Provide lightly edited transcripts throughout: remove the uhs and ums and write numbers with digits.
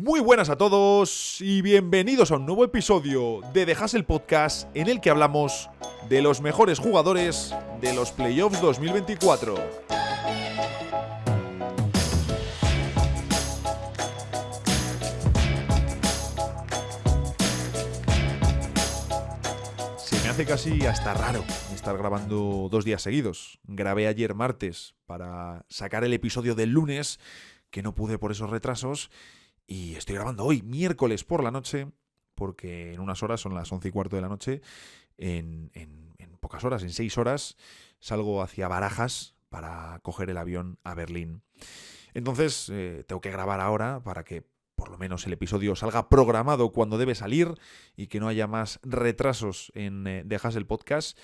Muy buenas a todos y bienvenidos a un nuevo episodio de The Hustle Podcast en el que hablamos de los mejores jugadores de los Playoffs 2024. Se me hace casi hasta raro estar grabando 2 días seguidos. Grabé ayer martes para sacar el episodio del lunes, que no pude por esos retrasos. Y estoy grabando hoy, miércoles por la noche, porque en unas horas, son las 11:15 de la noche, en pocas horas, en 6 horas, salgo hacia Barajas para coger el avión a Berlín. Entonces, tengo que grabar ahora para que por lo menos el episodio salga programado cuando debe salir y que no haya más retrasos en The Hustle Podcast.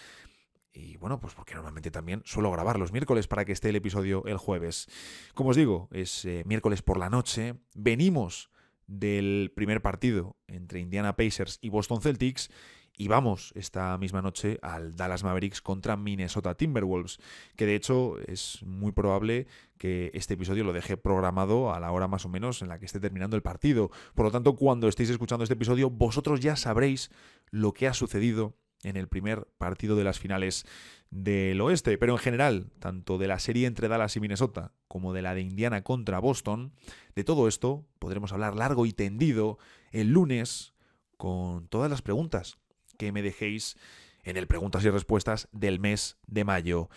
Y bueno, pues porque normalmente también suelo grabar los miércoles para que esté el episodio el jueves. Como os digo, es miércoles por la noche. Venimos del primer partido entre Indiana Pacers y Boston Celtics y vamos esta misma noche al Dallas Mavericks contra Minnesota Timberwolves, que de hecho es muy probable que este episodio lo deje programado a la hora más o menos en la que esté terminando el partido. Por lo tanto, cuando estéis escuchando este episodio, vosotros ya sabréis lo que ha sucedido en el primer partido de las finales del oeste, pero en general, tanto de la serie entre Dallas y Minnesota como de la de Indiana contra Boston, de todo esto podremos hablar largo y tendido el lunes con todas las preguntas que me dejéis en el preguntas y respuestas del mes de mayo.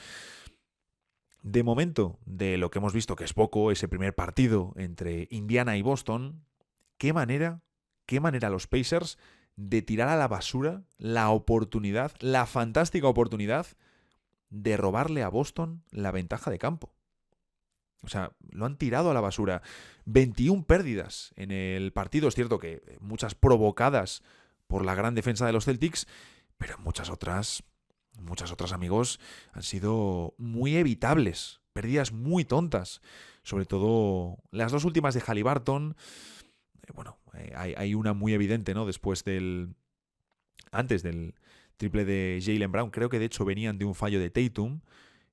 De momento, de lo que hemos visto, que es poco, ese primer partido entre Indiana y Boston, ¿qué manera los Pacers de tirar a la basura la oportunidad, la fantástica oportunidad de robarle a Boston la ventaja de campo? O sea, lo han tirado a la basura. 21 pérdidas en el partido. Es cierto que muchas provocadas por la gran defensa de los Celtics, pero muchas otras, amigos, han sido muy evitables. Pérdidas muy tontas. Sobre todo las dos últimas de Haliburton. Hay una muy evidente, ¿no? Antes del triple de Jaylen Brown. Creo que de hecho venían de un fallo de Tatum.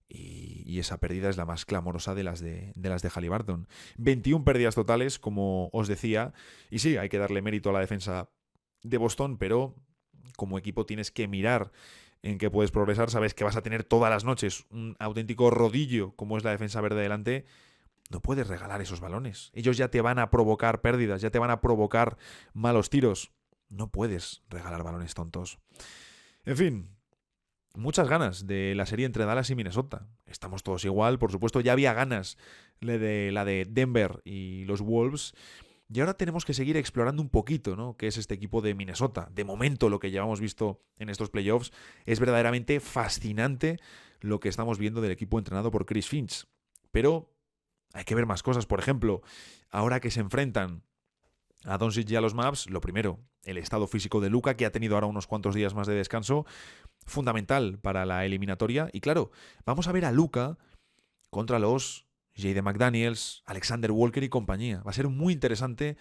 Y esa pérdida es la más clamorosa de las de Haliburton. 21 pérdidas totales, como os decía. Y sí, hay que darle mérito a la defensa de Boston, pero como equipo tienes que mirar en qué puedes progresar. Sabes que vas a tener todas las noches un auténtico rodillo como es la defensa verde delante. No puedes regalar esos balones. Ellos ya te van a provocar pérdidas, ya te van a provocar malos tiros. No puedes regalar balones tontos. En fin, muchas ganas de la serie entre Dallas y Minnesota. Estamos todos igual, por supuesto. Ya había ganas la de Denver y los Wolves. Y ahora tenemos que seguir explorando un poquito, ¿no?, qué es este equipo de Minnesota. De momento, lo que llevamos visto en estos playoffs es verdaderamente fascinante lo que estamos viendo del equipo entrenado por Chris Finch. Pero hay que ver más cosas. Por ejemplo, ahora que se enfrentan a Doncic y a los Mavs, lo primero, el estado físico de Luka, que ha tenido ahora unos cuantos días más de descanso, fundamental para la eliminatoria. Y claro, vamos a ver a Luka contra los Jaden McDaniels, Alexander Walker y compañía. Va a ser muy interesante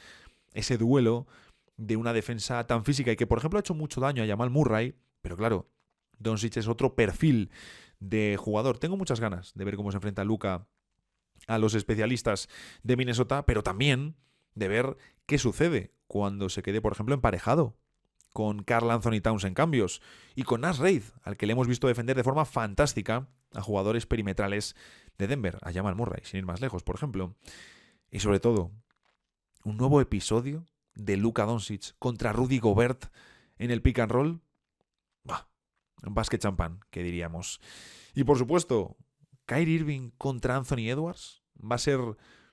ese duelo de una defensa tan física y que, por ejemplo, ha hecho mucho daño a Jamal Murray. Pero claro, Doncic es otro perfil de jugador. Tengo muchas ganas de ver cómo se enfrenta Luka a los especialistas de Minnesota, pero también de ver qué sucede cuando se quede, por ejemplo, emparejado con Karl Anthony Towns en cambios y con Naz Reid, al que le hemos visto defender de forma fantástica a jugadores perimetrales de Denver, a Jamal Murray, sin ir más lejos, por ejemplo. Y sobre todo, un nuevo episodio de Luka Doncic contra Rudy Gobert en el pick and roll. Un basket champán, que diríamos. Y por supuesto, Kyrie Irving contra Anthony Edwards va a ser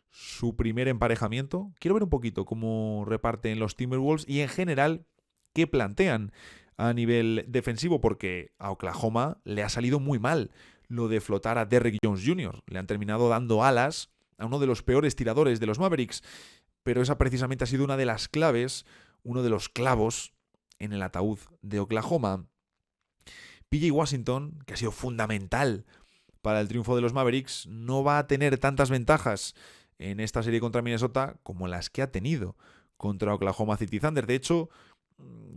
su primer emparejamiento. Quiero ver un poquito cómo reparten los Timberwolves y en general qué plantean a nivel defensivo, porque a Oklahoma le ha salido muy mal lo de flotar a Derrick Jones Jr. Le han terminado dando alas a uno de los peores tiradores de los Mavericks, pero esa precisamente ha sido una de las claves, uno de los clavos en el ataúd de Oklahoma. PJ Washington, que ha sido fundamental para el triunfo de los Mavericks, no va a tener tantas ventajas en esta serie contra Minnesota como las que ha tenido contra Oklahoma City Thunder. De hecho,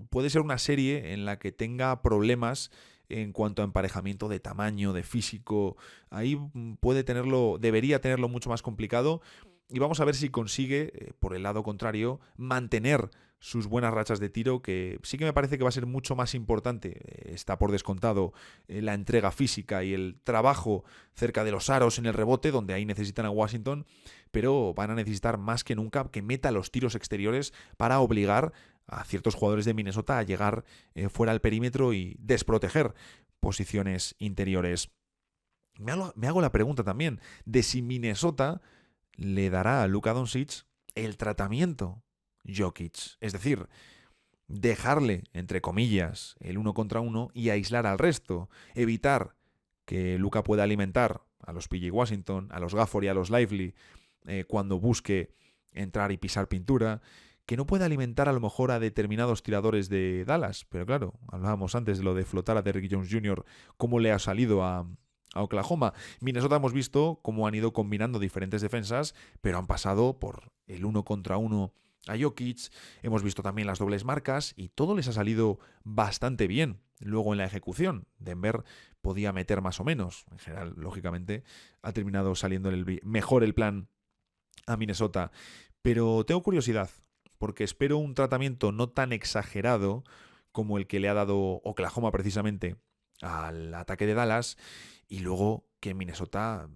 puede ser una serie en la que tenga problemas en cuanto a emparejamiento de tamaño, de físico. Ahí debería tenerlo mucho más complicado. y vamos a ver si consigue, por el lado contrario, mantener sus buenas rachas de tiro, que sí que me parece que va a ser mucho más importante. Está por descontado la entrega física y el trabajo cerca de los aros en el rebote, donde ahí necesitan a Washington, pero van a necesitar más que nunca que meta los tiros exteriores para obligar a ciertos jugadores de Minnesota a llegar fuera del perímetro y desproteger posiciones interiores. Me hago la pregunta también de si Minnesota le dará a Luka Doncic el tratamiento Jokic, es decir, dejarle, entre comillas, el 1 contra 1 y aislar al resto, evitar que Luka pueda alimentar a los PJ Washington, a los Gafford y a los Lively cuando busque entrar y pisar pintura, que no pueda alimentar a lo mejor a determinados tiradores de Dallas, pero claro, hablábamos antes de lo de flotar a Derrick Jones Jr., cómo le ha salido a Oklahoma. Minnesota hemos visto cómo han ido combinando diferentes defensas, pero han pasado por el 1 contra 1 a Jokic, hemos visto también las dobles marcas y todo les ha salido bastante bien. Luego en la ejecución, Denver podía meter más o menos. En general, lógicamente, ha terminado saliendo mejor el plan a Minnesota. Pero tengo curiosidad, porque espero un tratamiento no tan exagerado como el que le ha dado Oklahoma precisamente al ataque de Dallas, y luego que Minnesota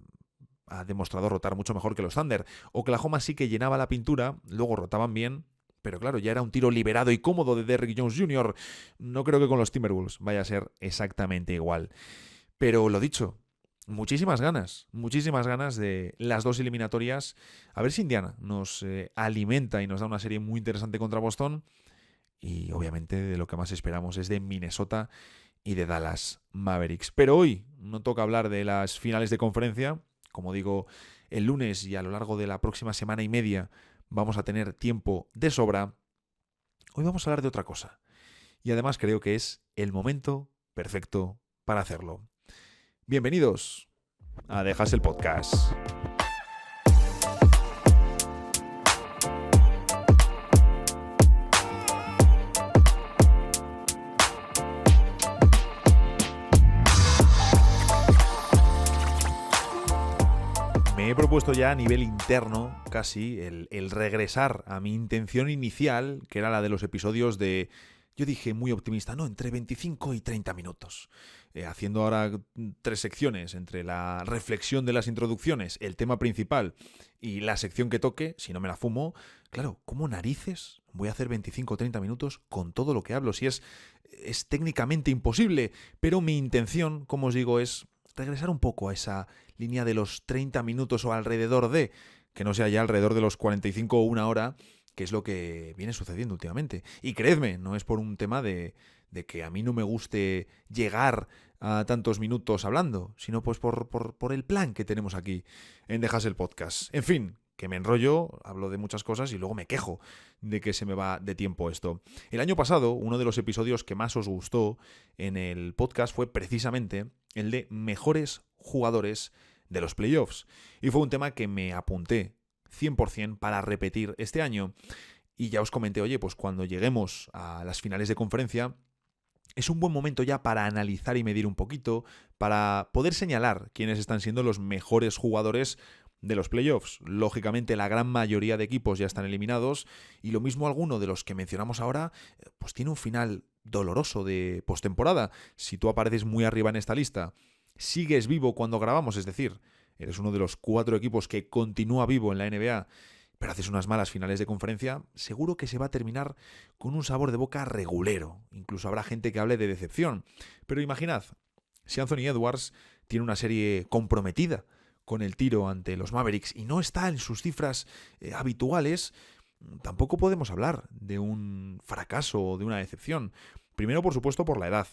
ha demostrado rotar mucho mejor que los Thunder. Oklahoma sí que llenaba la pintura, luego rotaban bien, pero claro, ya era un tiro liberado y cómodo de Derrick Jones Jr. No creo que con los Timberwolves vaya a ser exactamente igual. Pero lo dicho, muchísimas ganas de las dos eliminatorias. A ver si Indiana nos alimenta y nos da una serie muy interesante contra Boston. Y obviamente de lo que más esperamos es de Minnesota y de Dallas Mavericks. Pero hoy no toca hablar de las finales de conferencia. Como digo, el lunes y a lo largo de la próxima semana y media vamos a tener tiempo de sobra. Hoy vamos a hablar de otra cosa. Y además creo que es el momento perfecto para hacerlo. Bienvenidos a Dejas el Podcast. Me he propuesto ya a nivel interno, casi, el regresar a mi intención inicial, que era la de los episodios de, yo dije muy optimista, no, entre 25 y 30 minutos. Haciendo ahora 3 secciones, entre la reflexión de las introducciones, el tema principal y la sección que toque, si no me la fumo, claro, ¿cómo narices voy a hacer 25 o 30 minutos con todo lo que hablo? Si es técnicamente imposible, pero mi intención, como os digo, es regresar un poco a esa línea de los 30 minutos o alrededor de, que no sea ya alrededor de los 45 o una hora, que es lo que viene sucediendo últimamente. Y creedme, no es por un tema de que a mí no me guste llegar a tantos minutos hablando, sino pues por el plan que tenemos aquí en Dejas el Podcast. En fin, que me enrollo, hablo de muchas cosas y luego me quejo de que se me va de tiempo esto. El año pasado, uno de los episodios que más os gustó en el podcast fue precisamente el de mejores jugadores de los playoffs. Y fue un tema que me apunté 100% para repetir este año. Y ya os comenté, oye, pues cuando lleguemos a las finales de conferencia, es un buen momento ya para analizar y medir un poquito, para poder señalar quiénes están siendo los mejores jugadores de los playoffs. Lógicamente la gran mayoría de equipos ya están eliminados y lo mismo alguno de los que mencionamos ahora pues tiene un final doloroso de postemporada. Si tú apareces muy arriba en esta lista, sigues vivo cuando grabamos, es decir, eres uno de los 4 equipos que continúa vivo en la NBA, pero haces unas malas finales de conferencia, seguro que se va a terminar con un sabor de boca regulero. Incluso habrá gente que hable de decepción. Pero imaginad, si Anthony Edwards tiene una serie comprometida con el tiro ante los Mavericks y no está en sus cifras habituales, tampoco podemos hablar de un fracaso o de una decepción. Primero, por supuesto, por la edad.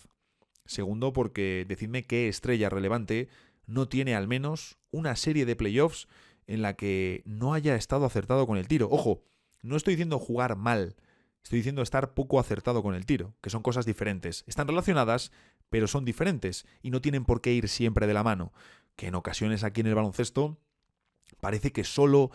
Segundo, porque decidme qué estrella relevante no tiene al menos una serie de playoffs en la que no haya estado acertado con el tiro. Ojo, no estoy diciendo jugar mal, estoy diciendo estar poco acertado con el tiro, que son cosas diferentes. Están relacionadas, pero son diferentes y no tienen por qué ir siempre de la mano. Que en ocasiones aquí en el baloncesto parece que solo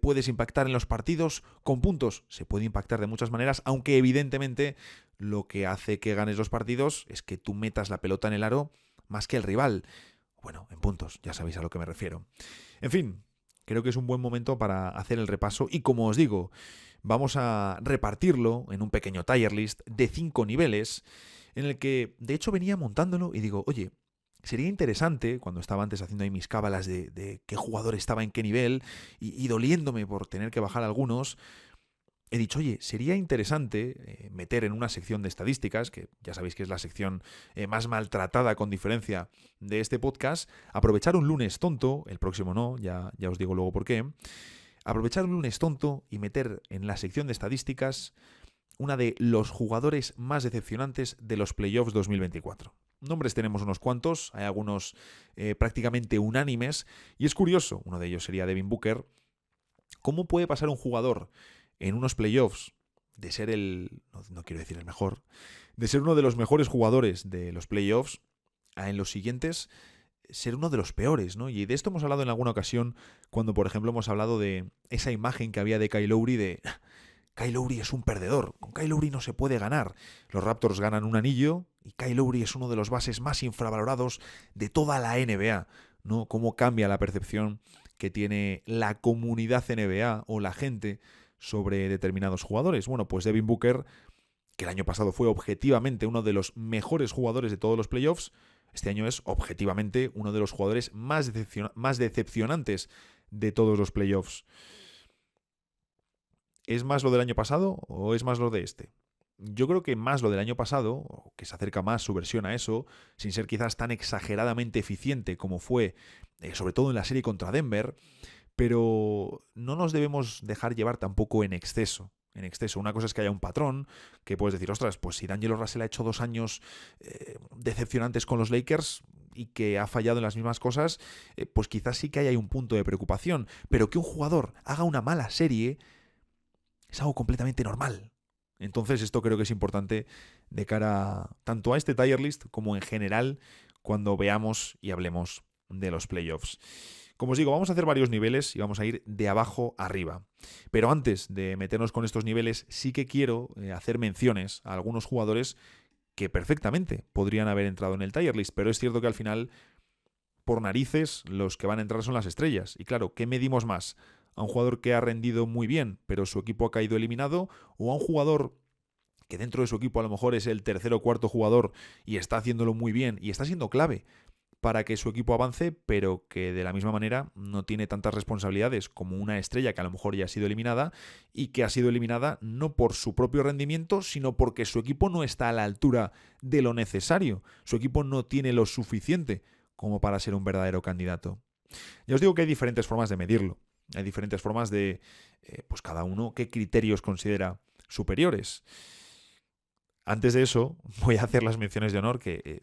puedes impactar en los partidos con puntos. Se puede impactar de muchas maneras, aunque evidentemente lo que hace que ganes los partidos es que tú metas la pelota en el aro más que el rival. Bueno, en puntos, ya sabéis a lo que me refiero. En fin, creo que es un buen momento para hacer el repaso y, como os digo, vamos a repartirlo en un pequeño tier list de 5 niveles en el que, de hecho, venía montándolo y digo, oye, sería interesante, cuando estaba antes haciendo ahí mis cábalas de qué jugador estaba en qué nivel y doliéndome por tener que bajar algunos, he dicho, oye, sería interesante meter en una sección de estadísticas, que ya sabéis que es la sección más maltratada con diferencia de este podcast, aprovechar un lunes tonto, el próximo no, ya os digo luego por qué, aprovechar un lunes tonto y meter en la sección de estadísticas una de los jugadores más decepcionantes de los playoffs 2024. Nombres tenemos unos cuantos, hay algunos prácticamente unánimes, y es curioso, uno de ellos sería Devin Booker. ¿Cómo puede pasar un jugador en unos playoffs de ser no quiero decir el mejor, de ser uno de los mejores jugadores de los playoffs a en los siguientes ser uno de los peores, ¿no? Y de esto hemos hablado en alguna ocasión cuando, por ejemplo, hemos hablado de esa imagen que había de Kyle Lowry de Kyle Lowry es un perdedor, con Kyle Lowry no se puede ganar. Los Raptors ganan un anillo y Kyle Lowry es uno de los bases más infravalorados de toda la NBA, ¿no? Cómo cambia la percepción que tiene la comunidad NBA o la gente sobre determinados jugadores. Bueno, pues Devin Booker, que el año pasado fue objetivamente uno de los mejores jugadores de todos los playoffs, este año es objetivamente uno de los jugadores más decepcionantes de todos los playoffs. ¿Es más lo del año pasado o es más lo de este? Yo creo que más lo del año pasado, o que se acerca más su versión a eso, sin ser quizás tan exageradamente eficiente como fue, sobre todo en la serie contra Denver, pero no nos debemos dejar llevar tampoco en exceso. En exceso. Una cosa es que haya un patrón, que puedes decir, ostras, pues si D'Angelo Russell ha hecho 2 años decepcionantes con los Lakers y que ha fallado en las mismas cosas, pues quizás sí que haya un punto de preocupación. Pero que un jugador haga una mala serie es algo completamente normal. Entonces esto creo que es importante de cara tanto a este tier list como en general cuando veamos y hablemos de los playoffs. Como os digo, vamos a hacer varios niveles y vamos a ir de abajo arriba. Pero antes de meternos con estos niveles, sí que quiero hacer menciones a algunos jugadores que perfectamente podrían haber entrado en el tier list, pero es cierto que al final, por narices, los que van a entrar son las estrellas. Y claro, ¿qué medimos más? ¿A un jugador que ha rendido muy bien, pero su equipo ha caído eliminado? ¿O a un jugador que dentro de su equipo a lo mejor es el tercer o cuarto jugador y está haciéndolo muy bien y está siendo clave para que su equipo avance, pero que de la misma manera no tiene tantas responsabilidades como una estrella que a lo mejor ya ha sido eliminada y que ha sido eliminada no por su propio rendimiento, sino porque su equipo no está a la altura de lo necesario? Su equipo no tiene lo suficiente como para ser un verdadero candidato. Ya os digo que hay diferentes formas de medirlo. Hay diferentes formas de, pues cada uno, qué criterios considera superiores. Antes de eso, voy a hacer las menciones de honor que...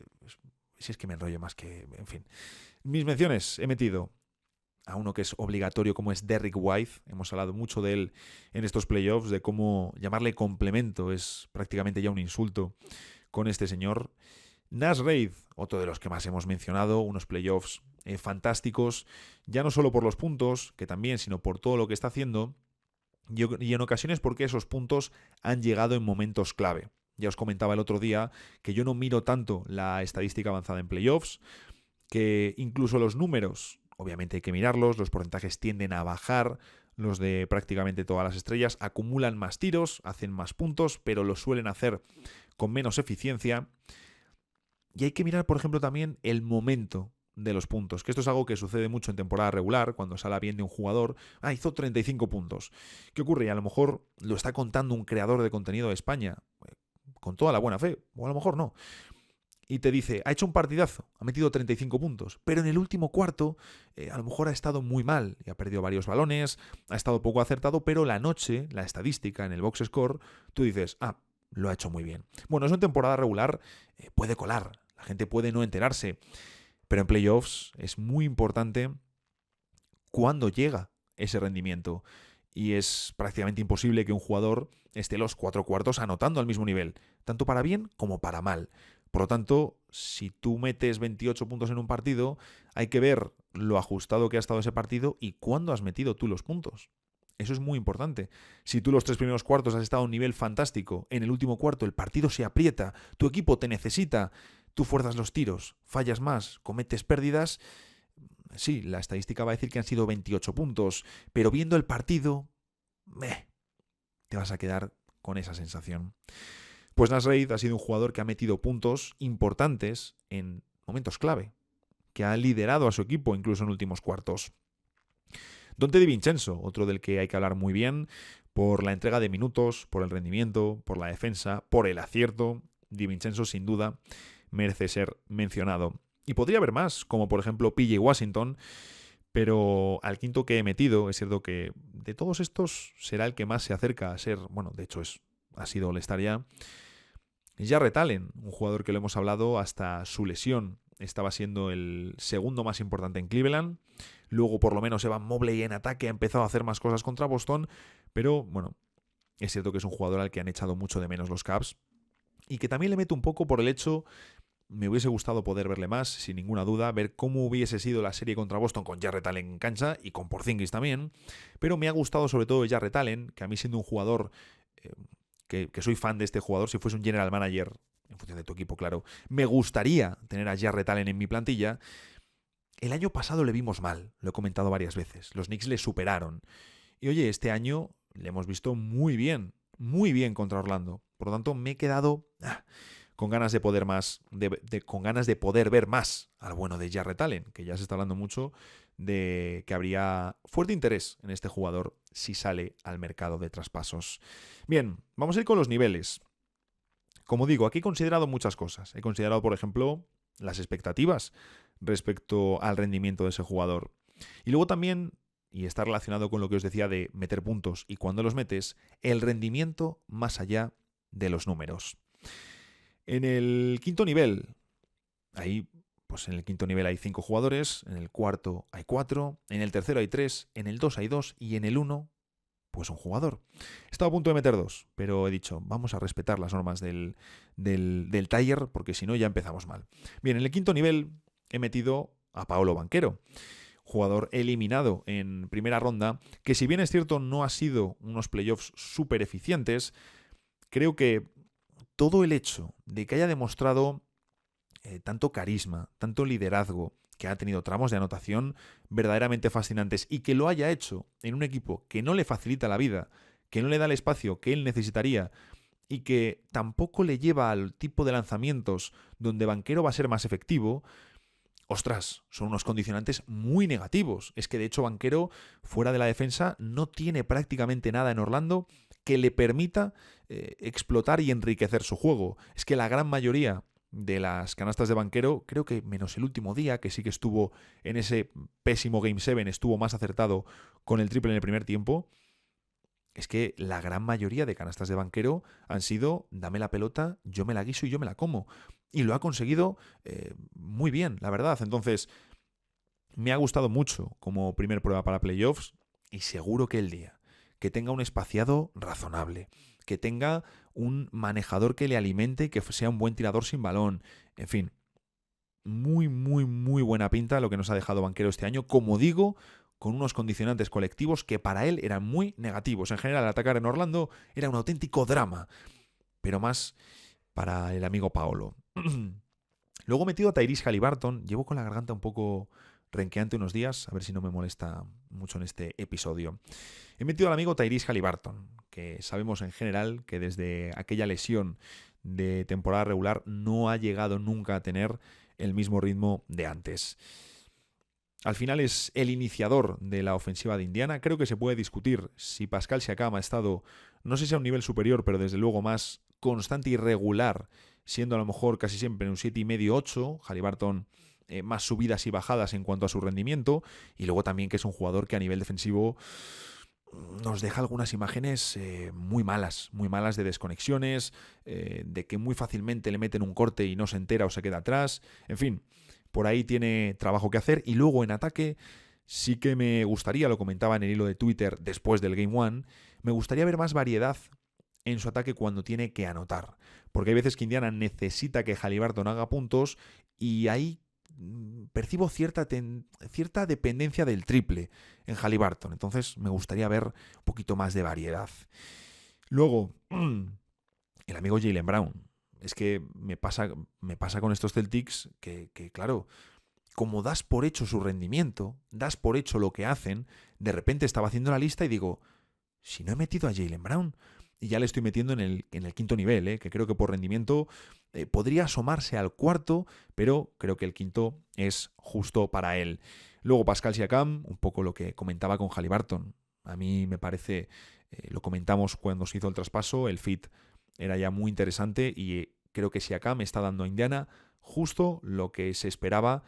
si es que me enrollo más que... En fin. Mis menciones he metido a uno que es obligatorio como es Derrick White. Hemos hablado mucho de él en estos playoffs, de cómo llamarle complemento es prácticamente ya un insulto con este señor. Naz Reid, otro de los que más hemos mencionado, unos playoffs fantásticos, ya no solo por los puntos, que también, sino por todo lo que está haciendo, y en ocasiones porque esos puntos han llegado en momentos clave. Ya os comentaba el otro día que yo no miro tanto la estadística avanzada en playoffs, que incluso los números, obviamente hay que mirarlos, los porcentajes tienden a bajar, los de prácticamente todas las estrellas acumulan más tiros, hacen más puntos, pero lo suelen hacer con menos eficiencia. Y hay que mirar, por ejemplo, también el momento de los puntos, que esto es algo que sucede mucho en temporada regular, cuando sale bien de un jugador, hizo 35 puntos. ¿Qué ocurre? Y a lo mejor lo está contando un creador de contenido de España, con toda la buena fe, o a lo mejor no, y te dice, ha hecho un partidazo, ha metido 35 puntos, pero en el último cuarto a lo mejor ha estado muy mal, y ha perdido varios balones, ha estado poco acertado, pero la noche, la estadística en el box score, tú dices, lo ha hecho muy bien. Bueno, eso en temporada regular puede colar, la gente puede no enterarse, pero en playoffs es muy importante cuándo llega ese rendimiento. Y es prácticamente imposible que un jugador esté los 4 cuartos anotando al mismo nivel, tanto para bien como para mal. Por lo tanto, si tú metes 28 puntos en un partido, hay que ver lo ajustado que ha estado ese partido y cuándo has metido tú los puntos. Eso es muy importante. Si tú los 3 primeros cuartos has estado a un nivel fantástico, en el último cuarto el partido se aprieta, tu equipo te necesita, tú fuerzas los tiros, fallas más, cometes pérdidas, sí, la estadística va a decir que han sido 28 puntos, pero viendo el partido, te vas a quedar con esa sensación. Pues Naz Reid ha sido un jugador que ha metido puntos importantes en momentos clave, que ha liderado a su equipo incluso en últimos cuartos. Dante Di Vincenzo, otro del que hay que hablar muy bien, por la entrega de minutos, por el rendimiento, por la defensa, por el acierto. Di Vincenzo, sin duda, merece ser mencionado. Y podría haber más, como por ejemplo PJ Washington, pero al quinto que he metido, es cierto que de todos estos será el que más se acerca a ser, bueno, de hecho ha sido All-Star ya. Jarrett Allen, un jugador que lo hemos hablado hasta su lesión, estaba siendo el segundo más importante en Cleveland. Luego, por lo menos, Evan Mobley en ataque ha empezado a hacer más cosas contra Boston, pero bueno, es cierto que es un jugador al que han echado mucho de menos los Cavs y que también le meto un poco por el hecho, me hubiese gustado poder verle más, sin ninguna duda, ver cómo hubiese sido la serie contra Boston con Jarrett Allen en cancha y con Porzingis también, pero me ha gustado sobre todo Jarrett Allen, que a mí siendo un jugador que soy fan de este jugador, si fuese un general manager, en función de tu equipo, claro, me gustaría tener a Jarrett Allen en mi plantilla. El año pasado le vimos mal, lo he comentado varias veces, los Knicks le superaron. Y oye, este año le hemos visto muy bien contra Orlando. Por lo tanto, me he quedado con ganas de poder más, con ganas de poder ver más al bueno de Jarrett Allen, que ya se está hablando mucho de que habría fuerte interés en este jugador si sale al mercado de traspasos. Bien, vamos a ir con los niveles. Como digo, aquí he considerado muchas cosas. He considerado, por ejemplo, las expectativas respecto al rendimiento de ese jugador. Y luego también, y está relacionado con lo que os decía de meter puntos y cuando los metes, el rendimiento más allá de los números. En el quinto nivel, pues en el quinto nivel hay 5 jugadores, en el cuarto hay 4, en el tercero hay 3, en el 2 hay 2 y en el 1, pues un jugador. Estaba a punto de meter 2, pero he dicho, vamos a respetar las normas del Tiger, porque si no ya empezamos mal. Bien, en el quinto nivel he metido a Paolo Banchero, jugador eliminado en primera ronda, que si bien es cierto no ha sido unos playoffs súper eficientes, creo que todo el hecho de que haya demostrado tanto carisma, tanto liderazgo, que ha tenido tramos de anotación verdaderamente fascinantes y que lo haya hecho en un equipo que no le facilita la vida, que no le da el espacio que él necesitaría y que tampoco le lleva al tipo de lanzamientos donde Banchero va a ser más efectivo, ostras, son unos condicionantes muy negativos. Es que de hecho Banchero, fuera de la defensa, no tiene prácticamente nada en Orlando que le permita explotar y enriquecer su juego. Es que la gran mayoría de las canastas de Banchero, creo que menos el último día, que sí que estuvo en ese pésimo Game 7, estuvo más acertado con el triple en el primer tiempo, es que la gran mayoría de canastas de Banchero han sido dame la pelota, yo me la guiso y yo me la como. Y lo ha conseguido muy bien, la verdad. Entonces, me ha gustado mucho como primer prueba para playoffs y seguro que el día que tenga un espaciado razonable, que tenga un manejador que le alimente, que sea un buen tirador sin balón, en fin, muy buena pinta lo que nos ha dejado Banchero este año, como digo, con unos condicionantes colectivos que para él eran muy negativos. En general, atacar en Orlando era un auténtico drama, pero más para el amigo Paolo. Luego he metido a Tyrese Haliburton, llevo con la garganta un poco renqueante unos días, a ver si no me molesta mucho en este episodio. He metido al amigo Tyrese Haliburton, que sabemos en general que desde aquella lesión de temporada regular no ha llegado nunca a tener el mismo ritmo de antes. Al final es el iniciador de la ofensiva de Indiana. Creo que se puede discutir si Pascal Siakam ha estado, no sé si a un nivel superior, pero desde luego más constante y regular, siendo a lo mejor casi siempre en un 7,5-8. Haliburton más subidas y bajadas en cuanto a su rendimiento. Y luego también que es un jugador que a nivel defensivo nos deja algunas imágenes muy malas de desconexiones, de que muy fácilmente le meten un corte y no se entera o se queda atrás. En fin, por ahí tiene trabajo que hacer. Y luego en ataque sí que me gustaría, lo comentaba en el hilo de Twitter después del Game 1, me gustaría ver más variedad en su ataque cuando tiene que anotar. Porque hay veces que Indiana necesita que Haliburton haga puntos y ahí percibo cierta dependencia del triple en Haliburton. Entonces me gustaría ver un poquito más de variedad. Luego, el amigo Jaylen Brown. Es que me pasa con estos Celtics que claro, como das por hecho su rendimiento, das por hecho lo que hacen, de repente estaba haciendo la lista y digo, si no he metido a Jaylen Brown, y ya le estoy metiendo en el quinto nivel, que creo que por rendimiento podría asomarse al cuarto, pero creo que el quinto es justo para él. Luego Pascal Siakam, un poco lo que comentaba con Haliburton. A mí me parece, lo comentamos cuando se hizo el traspaso, el fit era ya muy interesante y creo que Siakam está dando a Indiana justo lo que se esperaba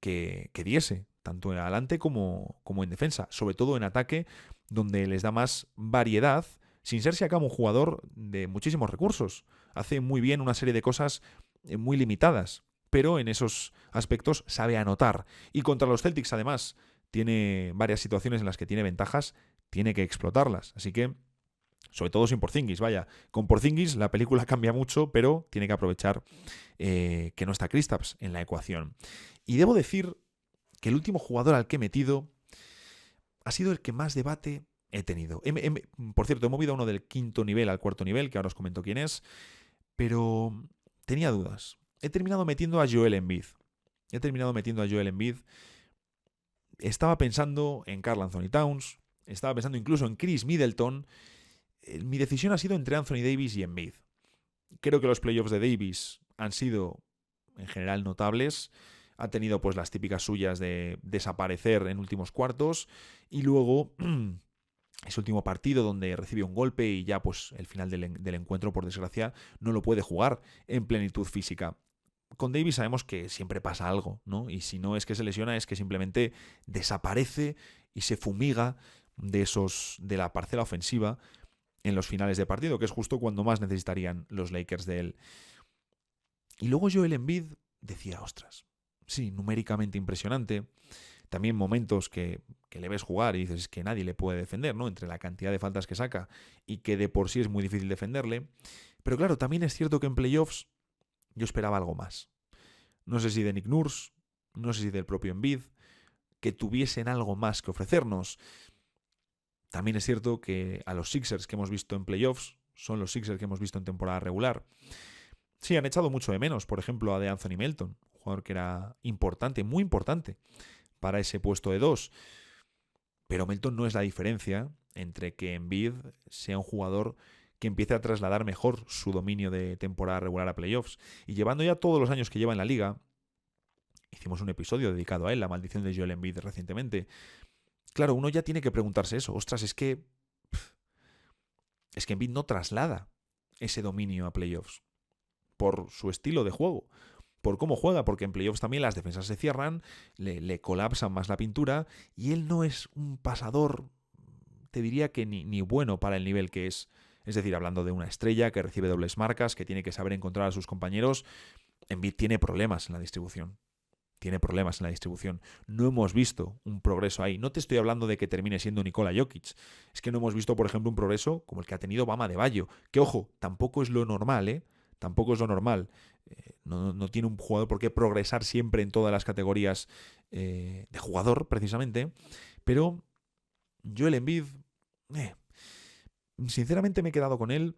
que diese, tanto en adelante como en defensa, sobre todo en ataque, donde les da más variedad, sin ser Siakam un jugador de muchísimos recursos. Hace muy bien una serie de cosas muy limitadas, pero en esos aspectos sabe anotar. Y contra los Celtics, además, tiene varias situaciones en las que tiene ventajas, tiene que explotarlas. Así que, sobre todo sin Porzingis, vaya. Con Porzingis la película cambia mucho, pero tiene que aprovechar que no está Kristaps en la ecuación. Y debo decir que el último jugador al que he metido ha sido el que más debate he tenido. Por cierto, he movido a uno del quinto nivel al cuarto nivel, que ahora os comento quién es, pero tenía dudas. He terminado metiendo a Joel Embiid. Estaba pensando en Karl Anthony Towns, estaba pensando incluso en Chris Middleton. Mi decisión ha sido entre Anthony Davis y Embiid. Creo que los playoffs de Davis han sido, en general, notables. Ha tenido pues las típicas suyas de desaparecer en últimos cuartos y luego ese último partido donde recibe un golpe y ya pues el final del encuentro, por desgracia, no lo puede jugar en plenitud física. Con Davis sabemos que siempre pasa algo, ¿no? Y si no es que se lesiona, es que simplemente desaparece y se fumiga de la parcela ofensiva en los finales de partido, que es justo cuando más necesitarían los Lakers de él. Y luego Joel Embiid decía, ostras, sí, numéricamente impresionante. También momentos que le ves jugar y dices que nadie le puede defender, ¿no? Entre la cantidad de faltas que saca y que de por sí es muy difícil defenderle. Pero claro, también es cierto que en playoffs yo esperaba algo más. No sé si de Nick Nurse, no sé si del propio Embiid, que tuviesen algo más que ofrecernos. También es cierto que a los Sixers que hemos visto en playoffs son los Sixers que hemos visto en temporada regular. Sí, han echado mucho de menos, por ejemplo, a de Anthony Melton, un jugador que era importante, muy importante para ese puesto de 2. Pero Melton no es la diferencia entre que Embiid sea un jugador que empiece a trasladar mejor su dominio de temporada regular a playoffs. Y llevando ya todos los años que lleva en la liga, hicimos un episodio dedicado a él, la maldición de Joel Embiid, recientemente. Claro, uno ya tiene que preguntarse eso. Ostras, es que Embiid no traslada ese dominio a playoffs por su estilo de juego, por cómo juega, porque en playoffs también las defensas se cierran, le colapsan más la pintura y él no es un pasador, te diría que ni bueno para el nivel que es. Es decir, hablando de una estrella que recibe dobles marcas, que tiene que saber encontrar a sus compañeros, Embiid tiene problemas en la distribución. No hemos visto un progreso ahí. No te estoy hablando de que termine siendo Nikola Jokic. Es que no hemos visto, por ejemplo, un progreso como el que ha tenido Bam Adebayo. Que, ojo, tampoco es lo normal, ¿eh? Tampoco es lo normal. No tiene un jugador por qué progresar siempre en todas las categorías de jugador, precisamente. Pero Joel Embiid, sinceramente me he quedado con él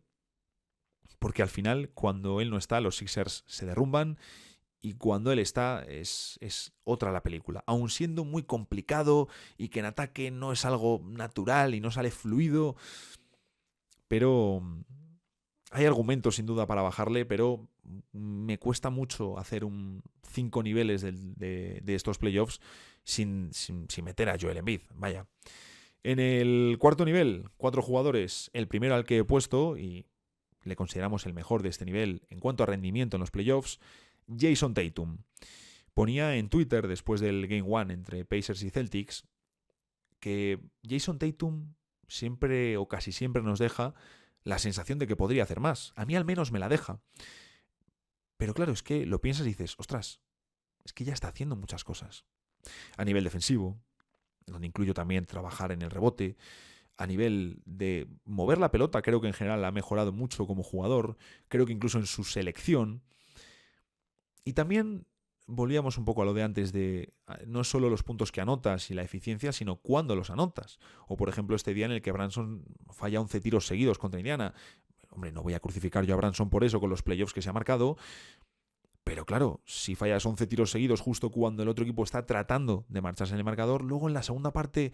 porque al final, cuando él no está, los Sixers se derrumban y cuando él está es otra la película. Aun siendo muy complicado y que en ataque no es algo natural y no sale fluido, pero hay argumentos sin duda para bajarle, pero me cuesta mucho hacer 5 niveles de estos playoffs sin meter a Joel Embiid. Vaya. En el cuarto nivel, 4 jugadores. El primero al que he puesto, y le consideramos el mejor de este nivel en cuanto a rendimiento en los playoffs, Jason Tatum. Ponía en Twitter, después del Game 1 entre Pacers y Celtics, que Jason Tatum siempre o casi siempre nos deja la sensación de que podría hacer más. A mí al menos me la deja. Pero claro, es que lo piensas y dices, ostras, es que ya está haciendo muchas cosas. A nivel defensivo, donde incluyo también trabajar en el rebote, a nivel de mover la pelota, creo que en general ha mejorado mucho como jugador, creo que incluso en su selección. Y también volvíamos un poco a lo de antes de no solo los puntos que anotas y la eficiencia, sino cuándo los anotas. O por ejemplo este día en el que Branson falla 11 tiros seguidos contra Indiana. Hombre, no voy a crucificar yo a Branson por eso con los playoffs que se ha marcado, Pero claro, si fallas 11 tiros seguidos justo cuando el otro equipo está tratando de marcharse en el marcador, luego en la segunda parte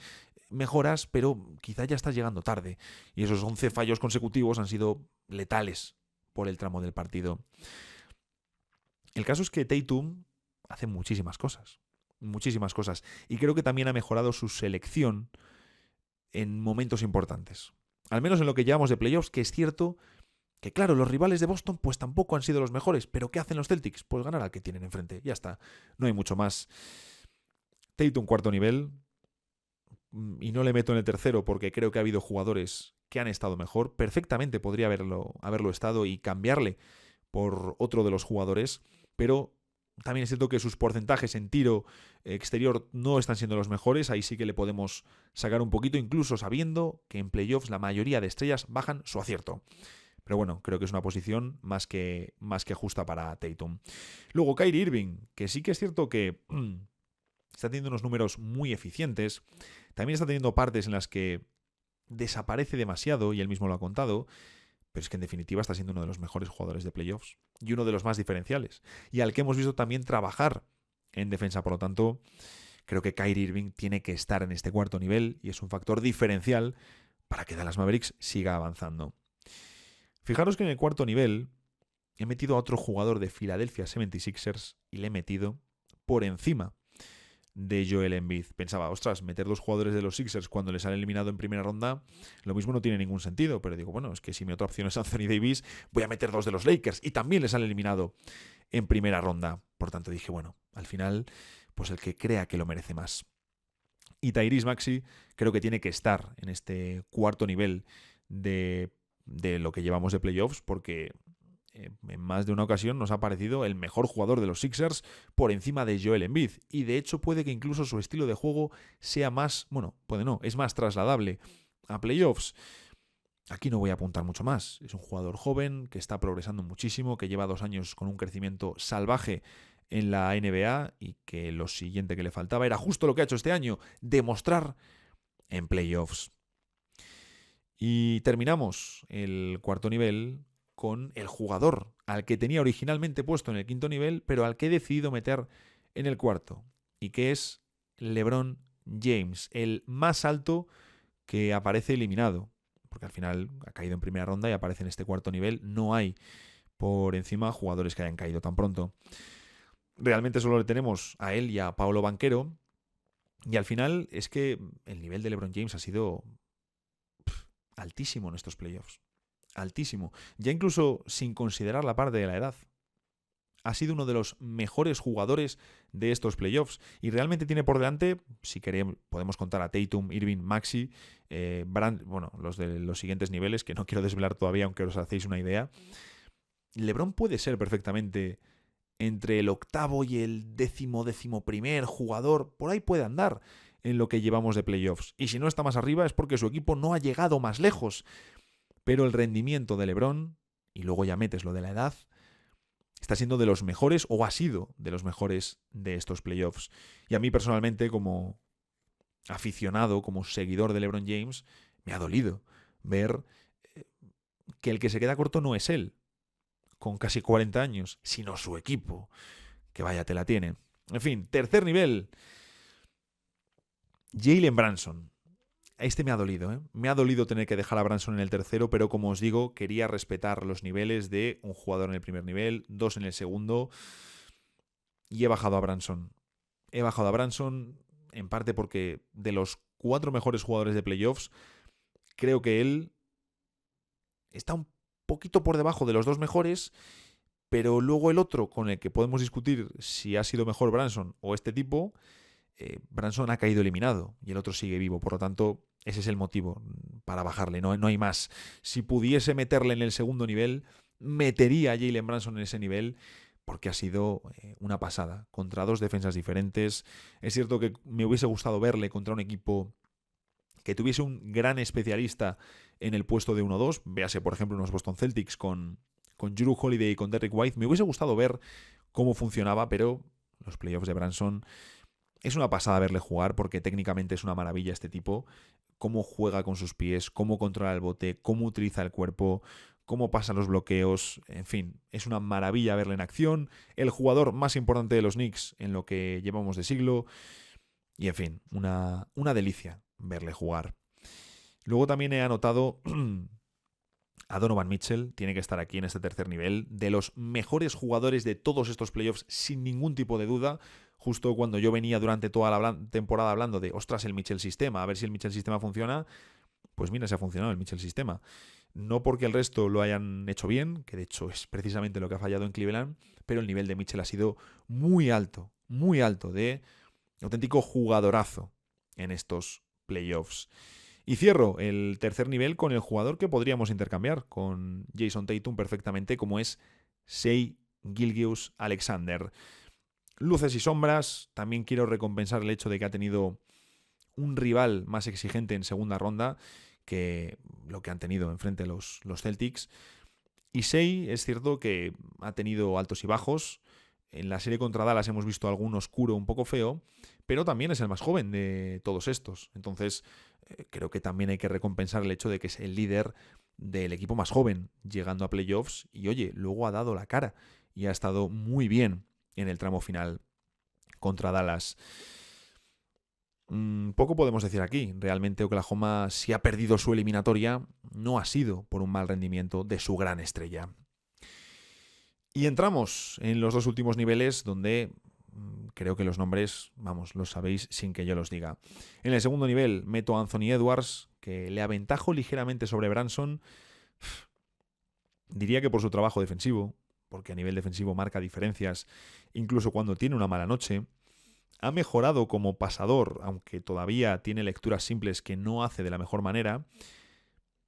mejoras, pero quizá ya estás llegando tarde. Y esos 11 fallos consecutivos han sido letales por el tramo del partido. El caso es que Tatum hace muchísimas cosas. Muchísimas cosas. Y creo que también ha mejorado su selección en momentos importantes. Al menos en lo que llevamos de playoffs, que es cierto que claro, los rivales de Boston pues tampoco han sido los mejores, pero ¿qué hacen los Celtics? Pues ganar al que tienen enfrente, ya está, no hay mucho más. Tatum cuarto nivel, y no le meto en el tercero porque creo que ha habido jugadores que han estado mejor, perfectamente podría haberlo estado y cambiarle por otro de los jugadores, pero también es cierto que sus porcentajes en tiro exterior no están siendo los mejores, ahí sí que le podemos sacar un poquito, incluso sabiendo que en playoffs la mayoría de estrellas bajan su acierto. Pero bueno, creo que es una posición más que justa para Tatum. Luego Kyrie Irving, que sí que es cierto que está teniendo unos números muy eficientes. También está teniendo partes en las que desaparece demasiado, y él mismo lo ha contado, pero es que en definitiva está siendo uno de los mejores jugadores de playoffs y uno de los más diferenciales. Y al que hemos visto también trabajar en defensa. Por lo tanto, creo que Kyrie Irving tiene que estar en este cuarto nivel y es un factor diferencial para que Dallas Mavericks siga avanzando. Fijaros que en el cuarto nivel he metido a otro jugador de Philadelphia 76ers y le he metido por encima de Joel Embiid. Pensaba, ostras, meter dos jugadores de los Sixers cuando les han eliminado en primera ronda, lo mismo no tiene ningún sentido, pero digo, bueno, es que si mi otra opción es Anthony Davis, voy a meter dos de los Lakers y también les han eliminado en primera ronda. Por tanto dije, bueno, al final, pues el que crea que lo merece más. Y Tyrese Maxey creo que tiene que estar en este cuarto nivel de lo que llevamos de playoffs, porque en más de una ocasión nos ha parecido el mejor jugador de los Sixers por encima de Joel Embiid, y de hecho puede que incluso su estilo de juego sea más, bueno, puede no, es más trasladable a playoffs. Aquí no voy a apuntar mucho más, es un jugador joven que está progresando muchísimo, que lleva 2 años con un crecimiento salvaje en la NBA y que lo siguiente que le faltaba era justo lo que ha hecho este año, demostrar en playoffs. Y terminamos el cuarto nivel con el jugador al que tenía originalmente puesto en el quinto nivel, pero al que he decidido meter en el cuarto, y que es LeBron James, el más alto que aparece eliminado, porque al final ha caído en primera ronda y aparece en este cuarto nivel. No hay por encima jugadores que hayan caído tan pronto. Realmente solo le tenemos a él y a Paolo Banchero, y al final es que el nivel de LeBron James ha sido altísimo en estos playoffs. Altísimo. Ya incluso sin considerar la parte de la edad. Ha sido uno de los mejores jugadores de estos playoffs. Y realmente tiene por delante, si queremos, podemos contar a Tatum, Irving, Maxey, los de los siguientes niveles, que no quiero desvelar todavía, aunque os hacéis una idea. LeBron puede ser perfectamente entre el octavo y el décimo primer jugador. Por ahí puede andar en lo que llevamos de playoffs. Y si no está más arriba es porque su equipo no ha llegado más lejos. Pero el rendimiento de LeBron, y luego ya metes lo de la edad, está siendo de los mejores, o ha sido de los mejores de estos playoffs. Y a mí personalmente, como aficionado, como seguidor de LeBron James, me ha dolido ver que el que se queda corto no es él, con casi 40 años, sino su equipo, que vaya te la tiene. En fin, tercer nivel, Jalen Brunson. Este me ha dolido, ¿eh? Me ha dolido tener que dejar a Brunson en el tercero, pero como os digo, quería respetar los niveles de un jugador en el primer nivel, 2 en el segundo, y he bajado a Brunson. He bajado a Brunson en parte porque de los 4 mejores jugadores de playoffs, creo que él está un poquito por debajo de los 2 mejores, pero luego el otro con el que podemos discutir si ha sido mejor Brunson o este tipo, Brunson ha caído eliminado y el otro sigue vivo. Por lo tanto, ese es el motivo para bajarle. No hay más. Si pudiese meterle en el segundo nivel, metería a Jalen Brunson en ese nivel, porque ha sido una pasada. Contra 2 defensas diferentes. Es cierto que me hubiese gustado verle contra un equipo que tuviese un gran especialista en el puesto de 1-2. Véase, por ejemplo, unos Boston Celtics con Jrue Holiday y con Derrick White. Me hubiese gustado ver cómo funcionaba, pero los playoffs de Brunson es una pasada verle jugar, porque técnicamente es una maravilla este tipo. Cómo juega con sus pies, cómo controla el bote, cómo utiliza el cuerpo, cómo pasa los bloqueos, en fin, es una maravilla verle en acción, el jugador más importante de los Knicks en lo que llevamos de siglo, y en fin, una delicia verle jugar. Luego también he anotado a Donovan Mitchell, tiene que estar aquí en este tercer nivel, de los mejores jugadores de todos estos playoffs, sin ningún tipo de duda. Justo cuando yo venía durante toda la temporada hablando de, ostras, el Mitchell Sistema, a ver si el Mitchell Sistema funciona, pues mira, se ha funcionado el Mitchell Sistema. No porque el resto lo hayan hecho bien, que de hecho es precisamente lo que ha fallado en Cleveland, pero el nivel de Mitchell ha sido muy alto, de auténtico jugadorazo en estos playoffs. Y cierro el tercer nivel con el jugador que podríamos intercambiar con Jason Tatum perfectamente, como es Shai Gilgeous-Alexander. Luces y sombras, también quiero recompensar el hecho de que ha tenido un rival más exigente en segunda ronda que lo que han tenido enfrente los Celtics. Y Shai es cierto que ha tenido altos y bajos. En la serie contra Dallas hemos visto algún oscuro un poco feo, pero también es el más joven de todos estos. Entonces, creo que también hay que recompensar el hecho de que es el líder del equipo más joven llegando a playoffs y, oye, luego ha dado la cara y ha estado muy bien en el tramo final contra Dallas. Poco podemos decir aquí. Realmente Oklahoma, si ha perdido su eliminatoria, no ha sido por un mal rendimiento de su gran estrella. Y entramos en los dos últimos niveles donde creo que los nombres, vamos, los sabéis sin que yo los diga. En el segundo nivel meto a Anthony Edwards, que le aventajo ligeramente sobre Branson. Diría que por su trabajo defensivo, porque a nivel defensivo marca diferencias, incluso cuando tiene una mala noche. Ha mejorado como pasador, aunque todavía tiene lecturas simples que no hace de la mejor manera,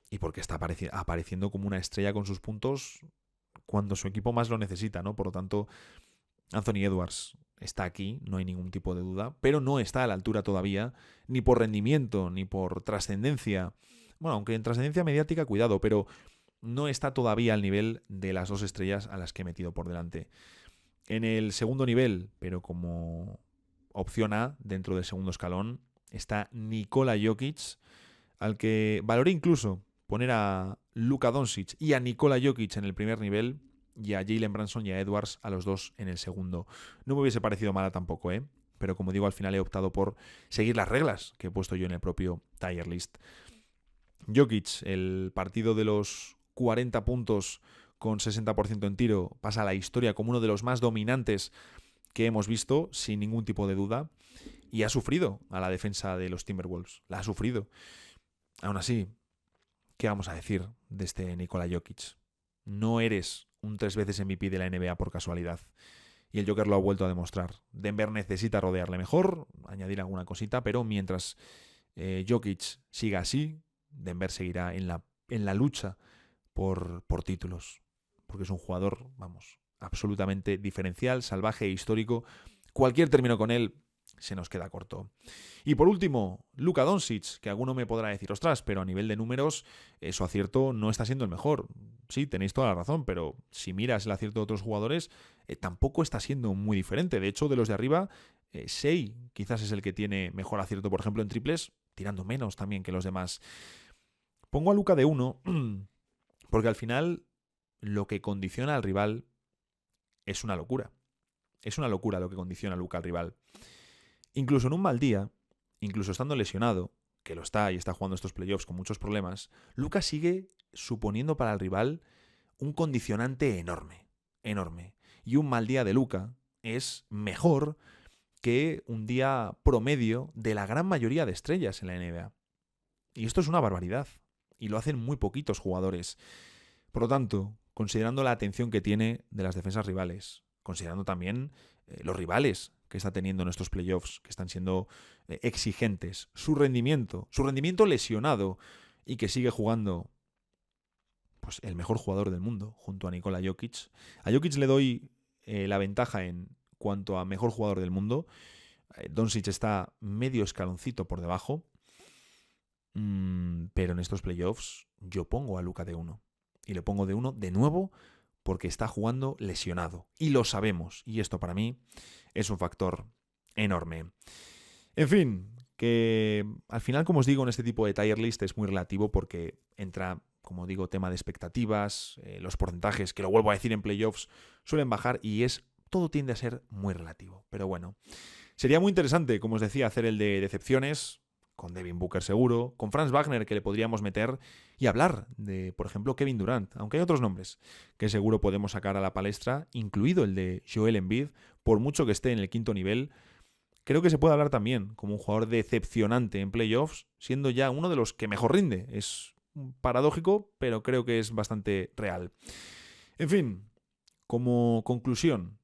y porque está apareciendo como una estrella con sus puntos cuando su equipo más lo necesita, ¿no? Por lo tanto, Anthony Edwards está aquí, no hay ningún tipo de duda, pero no está a la altura todavía, ni por rendimiento, ni por trascendencia. Bueno, aunque en trascendencia mediática, cuidado, pero no está todavía al nivel de las dos estrellas a las que he metido por delante. En el segundo nivel, pero como opción A dentro del segundo escalón, está Nikola Jokic, al que valoré incluso poner a Luka Doncic y a Nikola Jokic en el primer nivel y a Jalen Brunson y a Edwards a los dos en el segundo. No me hubiese parecido mala tampoco, pero como digo, al final he optado por seguir las reglas que he puesto yo en el propio tier list. Jokic, el partido de los 40 puntos con 60% en tiro, pasa a la historia como uno de los más dominantes que hemos visto, sin ningún tipo de duda, y ha sufrido a la defensa de los Timberwolves. La ha sufrido. Aún así, ¿qué vamos a decir de este Nikola Jokic? No eres un 3 veces MVP de la NBA por casualidad. Y el Joker lo ha vuelto a demostrar. Denver necesita rodearle mejor, añadir alguna cosita, pero mientras Jokic siga así, Denver seguirá en la lucha por títulos. Porque es un jugador, vamos, absolutamente diferencial, salvaje e histórico. Cualquier término con él se nos queda corto. Y por último, Luka Doncic, que alguno me podrá decir, ostras, pero a nivel de números su acierto no está siendo el mejor. Sí, tenéis toda la razón, pero si miras el acierto de otros jugadores, tampoco está siendo muy diferente. De hecho, de los de arriba, Shai quizás es el que tiene mejor acierto, por ejemplo, en triples, tirando menos también que los demás. Pongo a Luka de 1 porque al final lo que condiciona al rival es una locura. Es una locura lo que condiciona a Luka al rival. Incluso en un mal día, incluso estando lesionado, que lo está y está jugando estos playoffs con muchos problemas, Luka sigue suponiendo para el rival un condicionante enorme, enorme. Y un mal día de Luka es mejor que un día promedio de la gran mayoría de estrellas en la NBA. Y esto es una barbaridad. Y lo hacen muy poquitos jugadores. Por lo tanto, considerando la atención que tiene de las defensas rivales, considerando también los rivales que está teniendo en estos playoffs, que están siendo exigentes, su rendimiento lesionado y que sigue jugando pues el mejor jugador del mundo junto a Nikola Jokic. A Jokic le doy la ventaja en cuanto a mejor jugador del mundo. Doncic está medio escaloncito por debajo, pero en estos playoffs yo pongo a Luka de 1. Y le pongo de 1 de nuevo porque está jugando lesionado. Y lo sabemos. Y esto para mí es un factor enorme. En fin, que al final, como os digo, en este tipo de tier list es muy relativo porque entra como digo, tema de expectativas, los porcentajes, que lo vuelvo a decir en playoffs, suelen bajar y todo tiende a ser muy relativo. Pero bueno, sería muy interesante, como os decía, hacer el de decepciones, con Devin Booker seguro, con Franz Wagner que le podríamos meter y hablar de, por ejemplo, Kevin Durant, aunque hay otros nombres que seguro podemos sacar a la palestra, incluido el de Joel Embiid, por mucho que esté en el quinto nivel. Creo que se puede hablar también como un jugador decepcionante en playoffs, siendo ya uno de los que mejor rinde. Es paradójico, pero creo que es bastante real. En fin, como conclusión,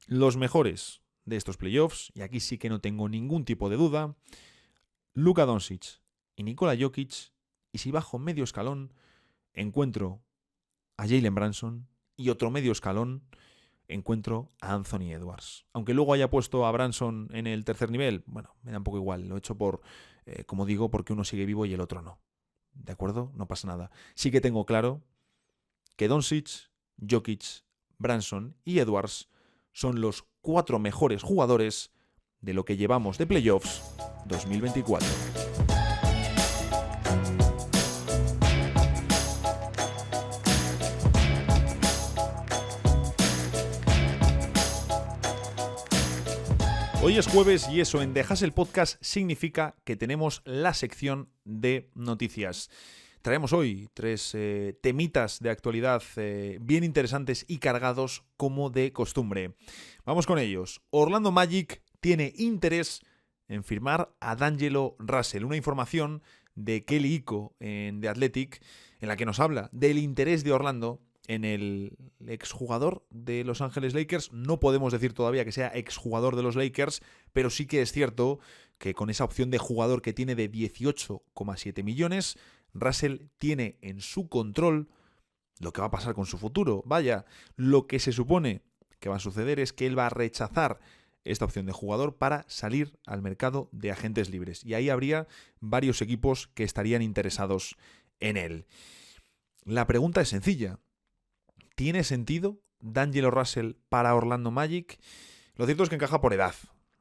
los mejores de estos playoffs, y aquí sí que no tengo ningún tipo de duda, Luka Doncic y Nikola Jokic, y si bajo medio escalón, encuentro a Jalen Brunson y otro medio escalón, encuentro a Anthony Edwards. Aunque luego haya puesto a Brunson en el tercer nivel, bueno, me da un poco igual, lo he hecho como digo, porque uno sigue vivo y el otro no. ¿De acuerdo? No pasa nada. Sí que tengo claro que Doncic, Jokic, Brunson y Edwards son los 4 mejores jugadores de lo que llevamos de playoffs 2024. Hoy es jueves y eso en The Hustle Podcast significa que tenemos la sección de noticias. Traemos hoy 3 temitas de actualidad bien interesantes y cargados como de costumbre. Vamos con ellos. Orlando Magic tiene interés en firmar a D'Angelo Russell. Una información de Kelly Iko en The Athletic en la que nos habla del interés de Orlando en el exjugador de Los Ángeles Lakers. No podemos decir todavía que sea exjugador de los Lakers, pero sí que es cierto que con esa opción de jugador que tiene de 18,7 millones, Russell tiene en su control lo que va a pasar con su futuro. Vaya, lo que se supone que va a suceder es que él va a rechazar esta opción de jugador para salir al mercado de agentes libres. Y ahí habría varios equipos que estarían interesados en él. La pregunta es sencilla. ¿Tiene sentido D'Angelo Russell para Orlando Magic? Lo cierto es que encaja por edad.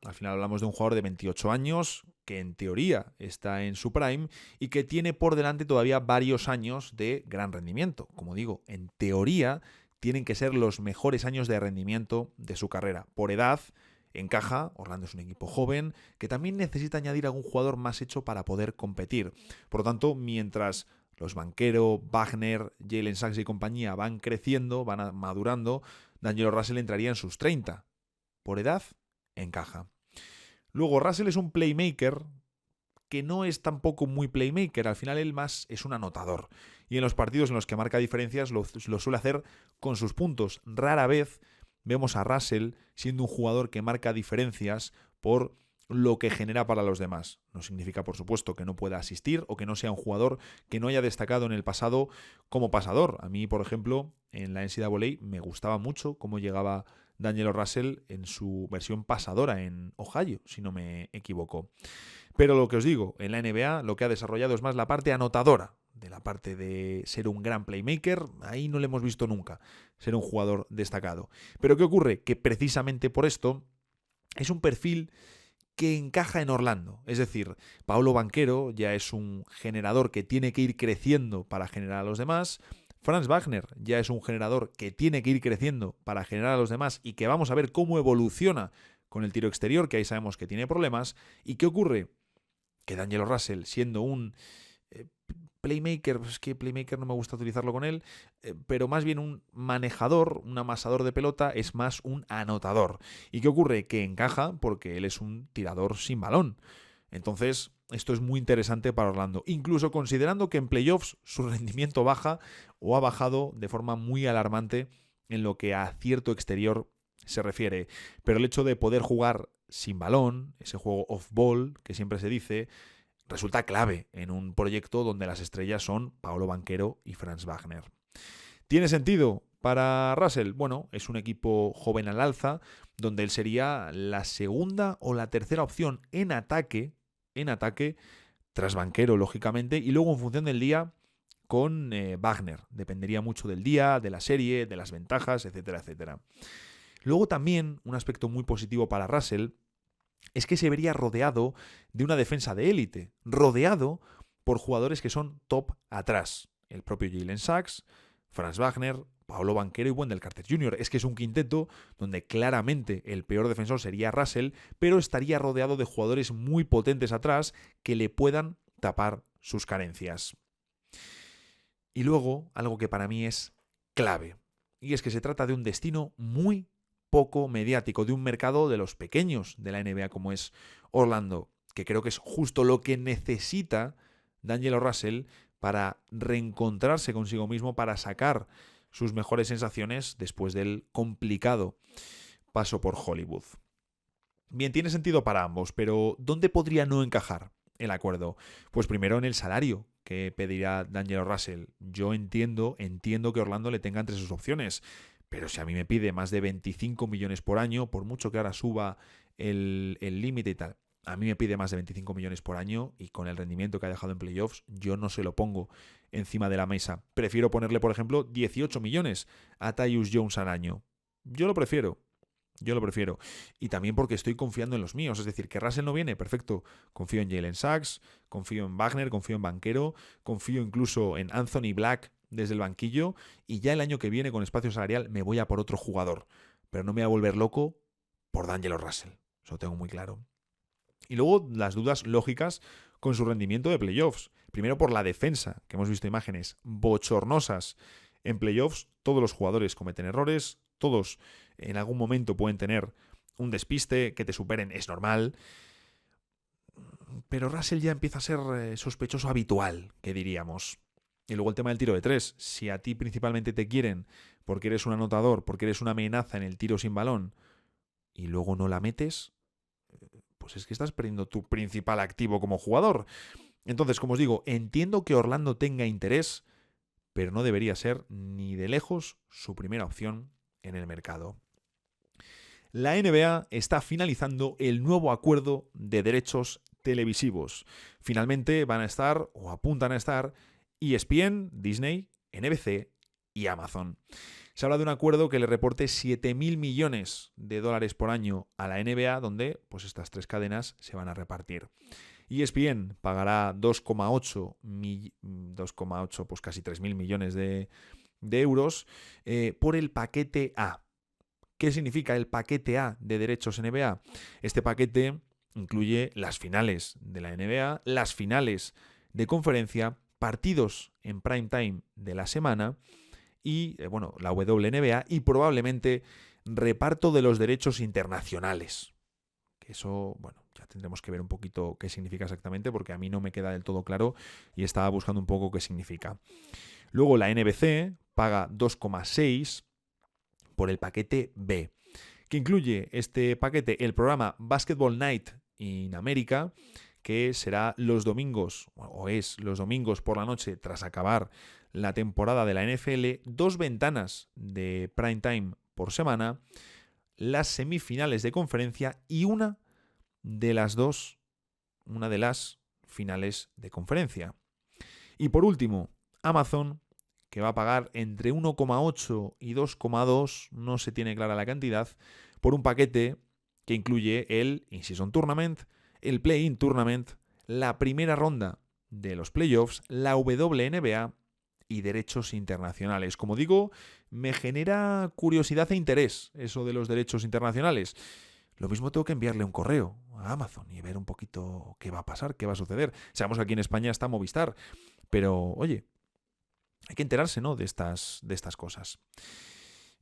Al final hablamos de un jugador de 28 años que en teoría está en su prime y que tiene por delante todavía varios años de gran rendimiento. Como digo, en teoría tienen que ser los mejores años de rendimiento de su carrera. Por edad encaja, Orlando es un equipo joven que también necesita añadir algún jugador más hecho para poder competir. Por lo tanto, mientras los Banchero, Wagner, Jalen Sachs y compañía van creciendo, van madurando, D'Angelo Russell entraría en sus 30. Por edad, encaja. Luego, Russell es un playmaker que no es tampoco muy playmaker. Al final, él más es un anotador. Y en los partidos en los que marca diferencias lo suele hacer con sus puntos. Rara vez vemos a Russell siendo un jugador que marca diferencias por lo que genera para los demás. No significa, por supuesto, que no pueda asistir o que no sea un jugador que no haya destacado en el pasado como pasador. A mí, por ejemplo, en la NCAA me gustaba mucho cómo llegaba D'Angelo Russell en su versión pasadora en Ohio, si no me equivoco. Pero lo que os digo, en la NBA lo que ha desarrollado es más la parte anotadora. De la parte de ser un gran playmaker, ahí no le hemos visto nunca ser un jugador destacado. Pero ¿qué ocurre? Que precisamente por esto es un perfil que encaja en Orlando. Es decir, Paolo Banchero ya es un generador que tiene que ir creciendo para generar a los demás. Franz Wagner ya es un generador que tiene que ir creciendo para generar a los demás y que vamos a ver cómo evoluciona con el tiro exterior, que ahí sabemos que tiene problemas. ¿Y qué ocurre? Que D'Angelo Russell, siendo un playmaker, es que playmaker no me gusta utilizarlo con él, pero más bien un manejador, un amasador de pelota, es más un anotador. ¿Y qué ocurre? Que encaja porque él es un tirador sin balón. Entonces, esto es muy interesante para Orlando, incluso considerando que en playoffs su rendimiento baja o ha bajado de forma muy alarmante en lo que a cierto exterior se refiere. Pero el hecho de poder jugar sin balón, ese juego off-ball que siempre se dice, resulta clave en un proyecto donde las estrellas son Paolo Banchero y Franz Wagner. ¿Tiene sentido para Russell? Bueno, es un equipo joven al alza, donde él sería la segunda o la tercera opción en ataque, tras Banchero, lógicamente, y luego en función del día con Wagner. Dependería mucho del día, de la serie, de las ventajas, etcétera, etcétera. Luego también, un aspecto muy positivo para Russell es que se vería rodeado de una defensa de élite, rodeado por jugadores que son top atrás. el propio Jalen Sachs, Franz Wagner, Paolo Banchero y Wendell Carter Jr. Es que es un quinteto donde claramente el peor defensor sería Russell, pero estaría rodeado de jugadores muy potentes atrás que le puedan tapar sus carencias. Y luego, algo que para mí es clave, y es que se trata de un destino muy poco mediático, de un mercado de los pequeños de la NBA como es Orlando, que creo que es justo lo que necesita D'Angelo Russell para reencontrarse consigo mismo, para sacar sus mejores sensaciones después del complicado paso por Hollywood. Bien, tiene sentido para ambos, pero ¿dónde podría no encajar el acuerdo? Pues primero en el salario que pedirá D'Angelo Russell. Yo entiendo que Orlando le tenga entre sus opciones, pero si a mí me pide más de 25 millones por año, por mucho que ahora suba el límite y tal, a mí me pide más de 25 millones por año y con el rendimiento que ha dejado en playoffs, yo no se lo pongo encima de la mesa. Prefiero ponerle, por ejemplo, 18 millones a Tyus Jones al año. Yo lo prefiero. Y también porque estoy confiando en los míos. Es decir, que Russell no viene, perfecto. Confío en Jalen Sachs, confío en Wagner, confío en Banchero, confío incluso en Anthony Black desde el banquillo. Y ya el año que viene, con espacio salarial, me voy a por otro jugador. Pero no me voy a volver loco por D'Angelo Russell. Eso lo tengo muy claro. Y luego las dudas lógicas con su rendimiento de playoffs. Primero por la defensa, que hemos visto imágenes bochornosas en playoffs. Todos los jugadores cometen errores, todos en algún momento pueden tener un despiste, que te superen, es normal. Pero Russell ya empieza a ser sospechoso habitual, que diríamos. Y luego el tema del tiro de tres. Si a ti principalmente te quieren porque eres un anotador, porque eres una amenaza en el tiro sin balón, y luego no la metes, pues es que estás perdiendo tu principal activo como jugador. Entonces, como os digo, entiendo que Orlando tenga interés, pero no debería ser ni de lejos su primera opción en el mercado. La NBA está finalizando el nuevo acuerdo de derechos televisivos. Finalmente van a estar, o apuntan a estar, ESPN, Disney, NBC y Amazon. Se habla de un acuerdo que le reporte $7.000 millones por año a la NBA, donde pues estas tres cadenas se van a repartir. ESPN pagará 2,8, pues casi 3.000 millones de euros por el paquete A. ¿Qué significa el paquete A de derechos NBA? Este paquete incluye las finales de la NBA, las finales de conferencia, partidos en prime time de la semana y, la WNBA y probablemente reparto de los derechos internacionales. Que eso, ya tendremos que ver un poquito qué significa exactamente porque a mí no me queda del todo claro y estaba buscando un poco qué significa. Luego la NBC paga 2,6 por el paquete B, que incluye este paquete el programa Basketball Night in America, que será los domingos, o es los domingos por la noche tras acabar la temporada de la NFL, 2 ventanas de prime time por semana, las semifinales de conferencia y una de las finales de conferencia. Y por último, Amazon, que va a pagar entre 1,8 y 2,2, no se tiene clara la cantidad, por un paquete que incluye el In-Season Tournament, el Play-In Tournament, la primera ronda de los playoffs, la WNBA y derechos internacionales. Como digo, me genera curiosidad e interés eso de los derechos internacionales. Lo mismo tengo que enviarle un correo a Amazon y ver un poquito qué va a pasar, qué va a suceder. Sabemos que aquí en España está Movistar, pero oye, hay que enterarse, ¿no?, de estas cosas.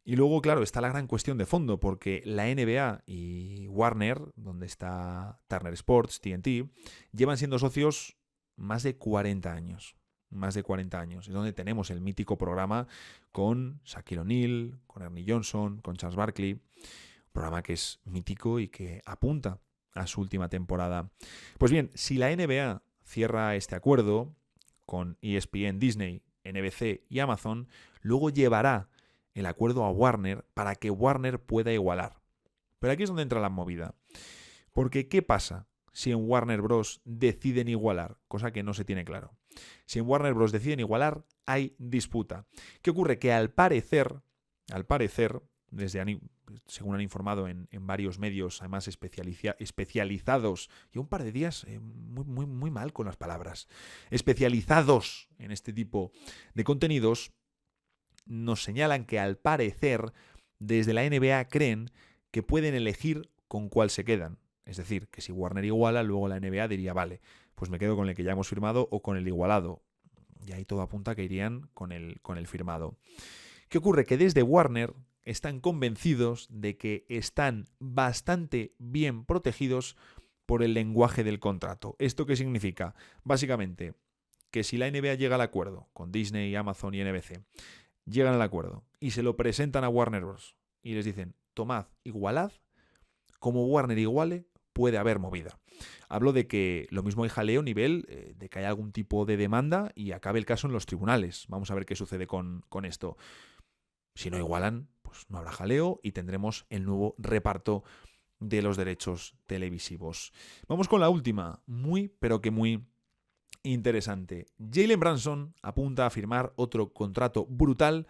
Y luego, claro, está la gran cuestión de fondo, porque la NBA y Warner, donde está Turner Sports, TNT, llevan siendo socios más de 40 años. Más de 40 años. Es donde tenemos el mítico programa con Shaquille O'Neal, con Ernie Johnson, con Charles Barkley. Un programa que es mítico y que apunta a su última temporada. Pues bien, si la NBA cierra este acuerdo con ESPN, Disney, NBC y Amazon, luego llevará el acuerdo a Warner para que Warner pueda igualar. Pero aquí es donde entra la movida. Porque ¿qué pasa si en Warner Bros. Deciden igualar? Cosa que no se tiene claro. Si en Warner Bros. Deciden igualar, hay disputa. ¿Qué ocurre? Que al parecer, según han informado en varios medios, además especializados, y un par de días muy mal con las palabras, especializados en este tipo de contenidos, nos señalan que al parecer desde la NBA creen que pueden elegir con cuál se quedan. Es decir, que si Warner iguala, luego la NBA diría, vale, pues me quedo con el que ya hemos firmado o con el igualado. Y ahí todo apunta que irían con el firmado. ¿Qué ocurre? Que desde Warner están convencidos de que están bastante bien protegidos por el lenguaje del contrato. ¿Esto qué significa? Básicamente, que si la NBA llega al acuerdo con Disney, Amazon y NBC, llegan al acuerdo y se lo presentan a Warner Bros. Y les dicen, tomad, igualad, como Warner iguale, puede haber movida. Hablo de que lo mismo hay jaleo a nivel de que haya algún tipo de demanda y acabe el caso en los tribunales. Vamos a ver qué sucede con esto. Si no igualan, pues no habrá jaleo y tendremos el nuevo reparto de los derechos televisivos. Vamos con la última, muy pero que muy interesante. Jalen Brunson apunta a firmar otro contrato brutal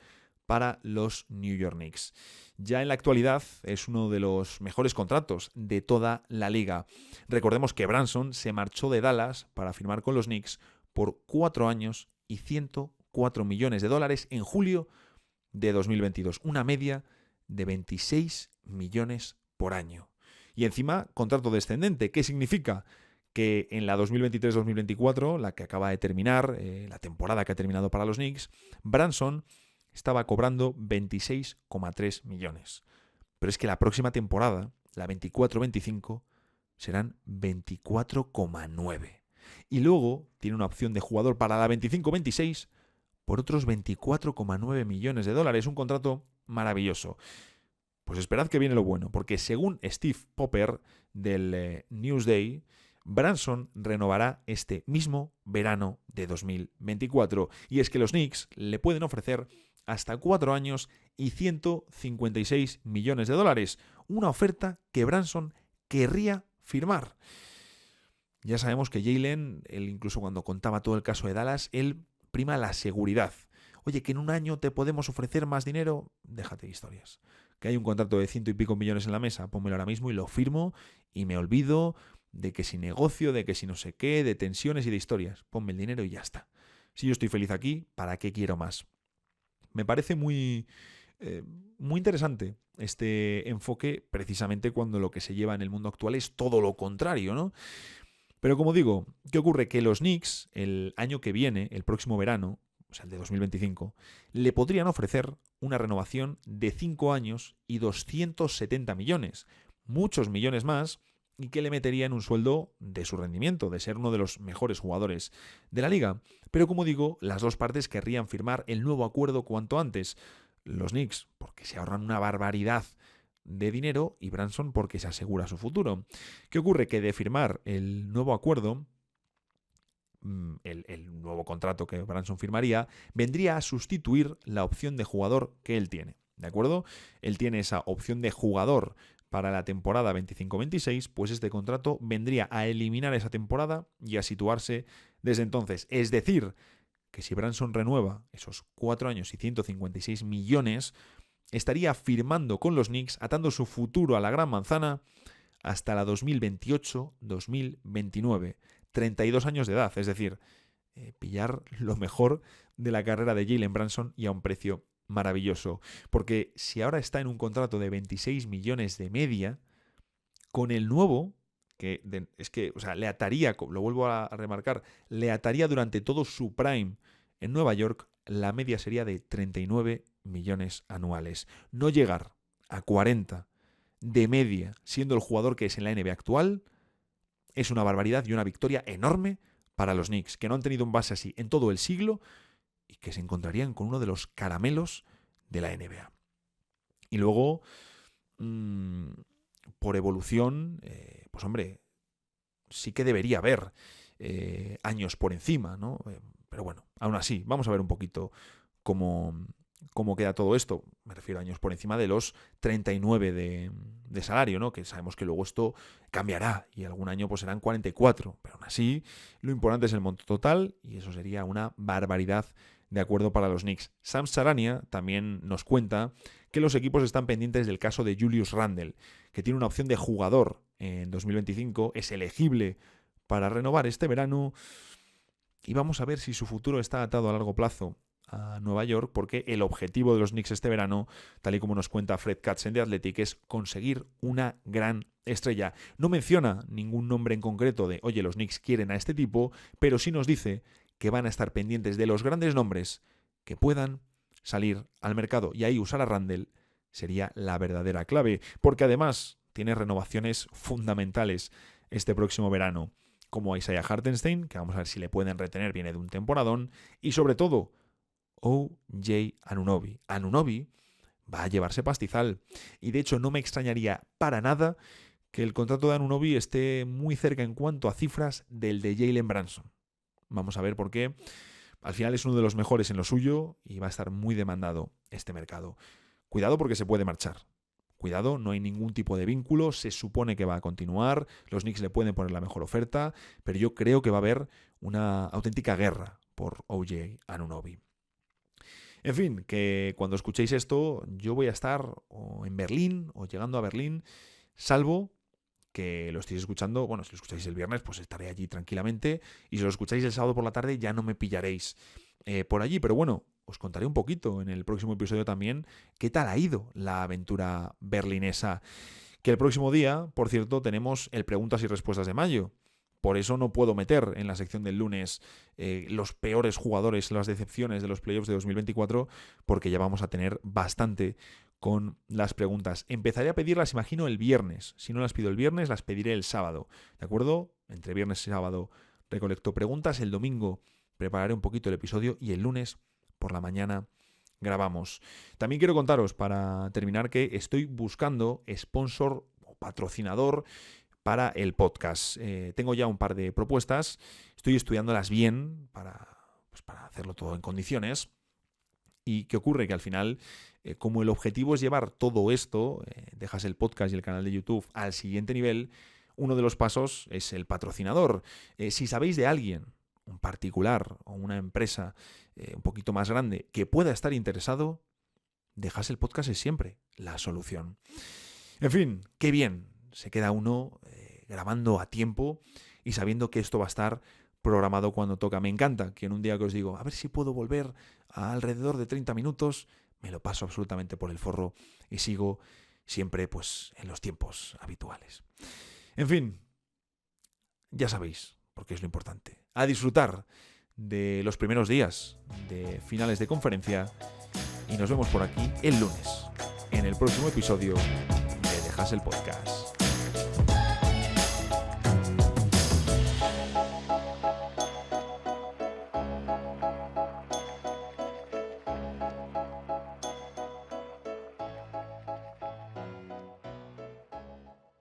para los New York Knicks. Ya en la actualidad es uno de los mejores contratos de toda la liga. Recordemos que Brunson se marchó de Dallas para firmar con los Knicks por 4 años y $104 millones en julio de 2022. Una media de 26 millones por año. Y encima, contrato descendente. ¿Qué significa? Que en la 2023-2024, la que acaba de terminar, la temporada que ha terminado para los Knicks, Brunson estaba cobrando 26,3 millones. Pero es que la próxima temporada, la 24-25, serán 24,9. Y luego tiene una opción de jugador para la 25-26 por otros 24,9 millones de dólares. Un contrato maravilloso. Pues esperad que viene lo bueno, porque según Steve Popper del Newsday, Brunson renovará este mismo verano de 2024. Y es que los Knicks le pueden ofrecer hasta 4 años y 156 millones de dólares. Una oferta que Brunson querría firmar. Ya sabemos que Jalen, él incluso cuando contaba todo el caso de Dallas, él prima la seguridad. Oye, que en un año te podemos ofrecer más dinero, déjate de historias. Que hay un contrato de 100 y pico millones en la mesa, pónmelo ahora mismo y lo firmo y me olvido de que si negocio, de que si no sé qué, de tensiones y de historias. Ponme el dinero y ya está. Si yo estoy feliz aquí, ¿para qué quiero más? Me parece muy interesante este enfoque, precisamente cuando lo que se lleva en el mundo actual es todo lo contrario, ¿no? Pero como digo, ¿qué ocurre? Que los Knicks, el año que viene, el próximo verano, o sea, el de 2025, le podrían ofrecer una renovación de 5 años y 270 millones. Muchos millones más, y que le meterían un sueldo de su rendimiento, de ser uno de los mejores jugadores de la liga. Pero como digo, las dos partes querrían firmar el nuevo acuerdo cuanto antes. Los Knicks, porque se ahorran una barbaridad de dinero, y Brunson porque se asegura su futuro. ¿Qué ocurre? Que de firmar el nuevo acuerdo, el nuevo contrato que Brunson firmaría, vendría a sustituir la opción de jugador que él tiene. ¿De acuerdo? Él tiene esa opción de jugador para la temporada 25-26, pues este contrato vendría a eliminar esa temporada y a situarse desde entonces. Es decir, que si Brunson renueva esos 4 años y 156 millones, estaría firmando con los Knicks, atando su futuro a la gran manzana hasta la 2028-2029. 32 años de edad, es decir, pillar lo mejor de la carrera de Jalen Brunson y a un precio maravilloso. Porque si ahora está en un contrato de 26 millones de media, con el nuevo, le ataría, lo vuelvo a remarcar, le ataría durante todo su prime en Nueva York, la media sería de 39 millones anuales. No llegar a 40 de media, siendo el jugador que es en la NBA actual, es una barbaridad y una victoria enorme para los Knicks, que no han tenido un base así en todo el siglo y que se encontrarían con uno de los caramelos de la NBA. Y luego, por evolución, pues hombre, sí que debería haber años por encima, ¿no? Pero bueno, aún así, vamos a ver un poquito cómo queda todo esto. Me refiero a años por encima de los 39 de salario, ¿no? Que sabemos que luego esto cambiará y algún año pues serán 44. Pero aún así, lo importante es el monto total y eso sería una barbaridad de acuerdo para los Knicks. Sam Charania también nos cuenta que los equipos están pendientes del caso de Julius Randle, que tiene una opción de jugador en 2025, es elegible para renovar este verano y vamos a ver si su futuro está atado a largo plazo a Nueva York, porque el objetivo de los Knicks este verano, tal y como nos cuenta Fred Katz en The Athletic, es conseguir una gran estrella. No menciona ningún nombre en concreto de, oye, los Knicks quieren a este tipo, pero sí nos dice que van a estar pendientes de los grandes nombres que puedan salir al mercado. Y ahí usar a Randle sería la verdadera clave, porque además tiene renovaciones fundamentales este próximo verano, como a Isaiah Hartenstein, que vamos a ver si le pueden retener, viene de un temporadón, y sobre todo O.J. Anunoby. Anunoby va a llevarse pastizal, y de hecho no me extrañaría para nada que el contrato de Anunoby esté muy cerca en cuanto a cifras del de Jalen Brunson. Vamos a ver por qué. Al final es uno de los mejores en lo suyo y va a estar muy demandado este mercado. Cuidado porque se puede marchar. Cuidado, no hay ningún tipo de vínculo, se supone que va a continuar, los Knicks le pueden poner la mejor oferta, pero yo creo que va a haber una auténtica guerra por O.J. Anunoby. En fin, que cuando escuchéis esto, yo voy a estar o en Berlín o llegando a Berlín, salvo que lo estéis escuchando, bueno, si lo escucháis el viernes, pues estaré allí tranquilamente, y si lo escucháis el sábado por la tarde, ya no me pillaréis por allí, pero bueno, os contaré un poquito en el próximo episodio también qué tal ha ido la aventura berlinesa. Que el próximo día, por cierto, tenemos el preguntas y respuestas de mayo. Por eso no puedo meter en la sección del lunes los peores jugadores, las decepciones de los playoffs de 2024, porque ya vamos a tener bastante con las preguntas. Empezaré a pedirlas, imagino, el viernes. Si no las pido el viernes, las pediré el sábado. ¿De acuerdo? Entre viernes y sábado recolecto preguntas, el domingo prepararé un poquito el episodio y el lunes por la mañana grabamos. También quiero contaros, para terminar, que estoy buscando sponsor o patrocinador para el podcast. Tengo ya un par de propuestas, estoy estudiándolas bien para hacerlo todo en condiciones. ¿Y qué ocurre? Que al final, como el objetivo es llevar todo esto, dejas el podcast y el canal de YouTube al siguiente nivel, uno de los pasos es el patrocinador. Si sabéis de alguien, un particular o una empresa un poquito más grande que pueda estar interesado, dejas el podcast es siempre la solución. En fin, qué bien se queda uno grabando a tiempo y sabiendo que esto va a estar programado cuando toca. Me encanta que en un día que os digo, a ver si puedo volver a alrededor de 30 minutos, me lo paso absolutamente por el forro y sigo siempre pues en los tiempos habituales. En fin, ya sabéis, porque es lo importante, a disfrutar de los primeros días de finales de conferencia y nos vemos por aquí el lunes en el próximo episodio de Dejas el Podcast.